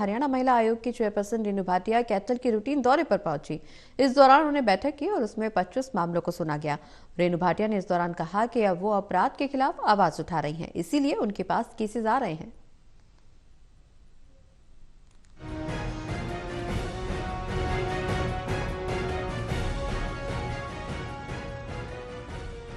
हरियाणा महिला आयोग की चेयरपर्सन रेणु भाटिया कैथल के रूटीन दौरे पर पहुंची। इस दौरान उन्हें बैठक की और उसमें 25 मामलों को सुना गया। रेणु भाटिया ने इस दौरान कहा कि अब वो अपराध के खिलाफ आवाज उठा रही हैं, इसीलिए उनके पास केसेस आ रहे हैं।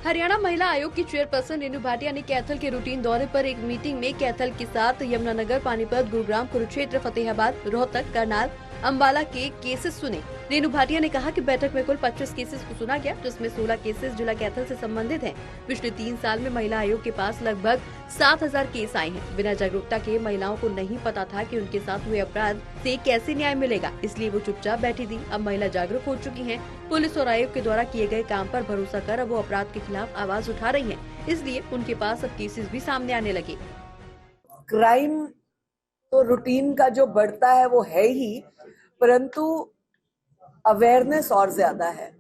हरियाणा महिला आयोग की चेयरपर्सन रेणु भाटिया ने कैथल के रूटीन दौरे पर एक मीटिंग में कैथल के साथ यमुनानगर, पानीपत, गुरुग्राम, कुरुक्षेत्र, फतेहाबाद, रोहतक, करनाल, अंबाला के केसेस सुने। रेणु भाटिया ने कहा कि बैठक में कुल 25 केसेस को सुना गया, जिसमें 16 केसेस जिला कैथल से संबंधित हैं। पिछले 3 साल में महिला आयोग के पास लगभग 7000 केस आए हैं। बिना जागरूकता के महिलाओं को नहीं पता था कि उनके साथ हुए अपराध से कैसे न्याय मिलेगा, इसलिए वो चुपचाप बैठी थी। अब महिला जागरूक हो चुकी हैं। पुलिस और आयोग के द्वारा किए गए काम पर भरोसा कर अब वो अपराध के खिलाफ आवाज उठा रही हैं, इसलिए उनके पास अब केसेस भी सामने आने लगे। क्राइम तो रूटीन का जो बढ़ता है वो है ही, परंतु अवेयरनेस और ज्यादा है।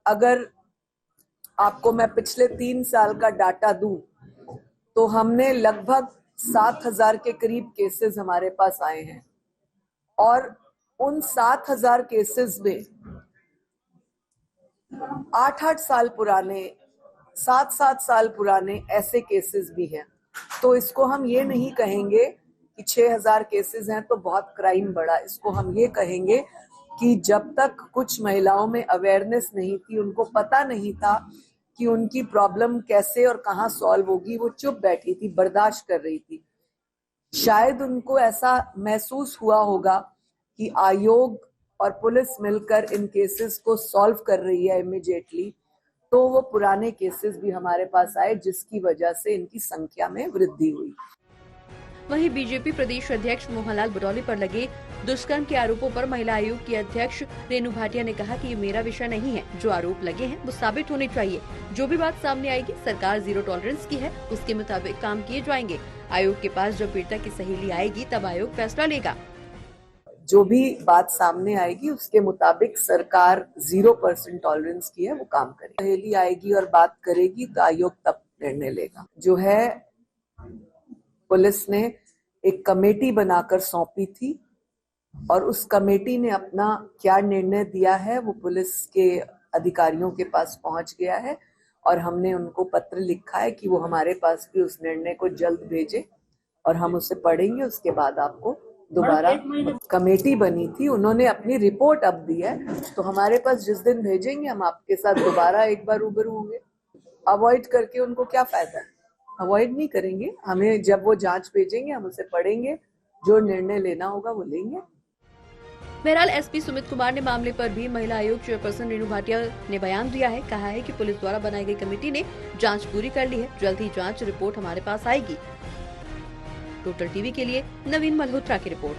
अगर आपको मैं पिछले 3 साल का डाटा दूं तो हमने लगभग 7000 के करीब केसेस हमारे पास आए हैं और उन 7000 केसेस में 8-8 साल पुराने, 7-7 साल पुराने ऐसे केसेस भी हैं। तो इसको हम ये नहीं कहेंगे कि 6000 केसेस हैं तो बहुत क्राइम बढ़ा। इसको हम ये कहेंगे कि जब तक कुछ महिलाओं में अवेयरनेस नहीं थी, उनको पता नहीं था कि उनकी प्रॉब्लम कैसे और कहाँ सॉल्व होगी, वो चुप बैठी थी, बर्दाश्त कर रही थी। शायद उनको ऐसा महसूस हुआ होगा कि आयोग और पुलिस मिलकर इन केसेस को सॉल्व कर रही है इमीडिएटली, तो वो पुराने केसेस भी हमारे पास आए, जिसकी वजह से इनकी संख्या में वृद्धि हुई। वहीं बीजेपी प्रदेश अध्यक्ष मोहनलाल बडौली पर लगे दुष्कर्म के आरोपों पर महिला आयोग की अध्यक्ष रेणु भाटिया ने कहा कि ये मेरा विषय नहीं है। जो आरोप लगे हैं वो साबित होने चाहिए। जो भी बात सामने आएगी, सरकार जीरो टॉलरेंस की है, उसके मुताबिक काम किए जाएंगे। आयोग के पास जब पीड़िता की सहेली आएगी तब आयोग फैसला लेगा। जो भी बात सामने आएगी उसके मुताबिक सरकार 0% टॉलरेंस की है, वो काम करेगी। सहेली आएगी और बात करेगी तो आयोग तब निर्णय लेगा। जो है पुलिस ने एक कमेटी बनाकर सौंपी थी और उस कमेटी ने अपना क्या निर्णय दिया है वो पुलिस के अधिकारियों के पास पहुंच गया है और हमने उनको पत्र लिखा है कि वो हमारे पास भी उस निर्णय को जल्द भेजे और हम उसे पढ़ेंगे। उसके बाद आपको दोबारा कमेटी बनी थी, उन्होंने अपनी रिपोर्ट अब दी है, तो हमारे पास जिस दिन भेजेंगे हम आपके साथ दोबारा एक बार रूबरू होंगे। अवॉइड करके उनको क्या फायदा है, अवॉइड नहीं करेंगे। हमें जब वो जांच भेजेंगे हम उसे पढ़ेंगे, जो निर्णय लेना होगा वो लेंगे। बहरहाल एसपी सुमित कुमार ने मामले पर भी महिला आयोग चेयरपर्सन रेणु भाटिया ने बयान दिया है। कहा है कि पुलिस द्वारा बनाई गई कमेटी ने जांच पूरी कर ली है, जल्द ही जांच रिपोर्ट हमारे पास आएगी। टोटल टीवी के लिए नवीन मल्होत्रा की रिपोर्ट।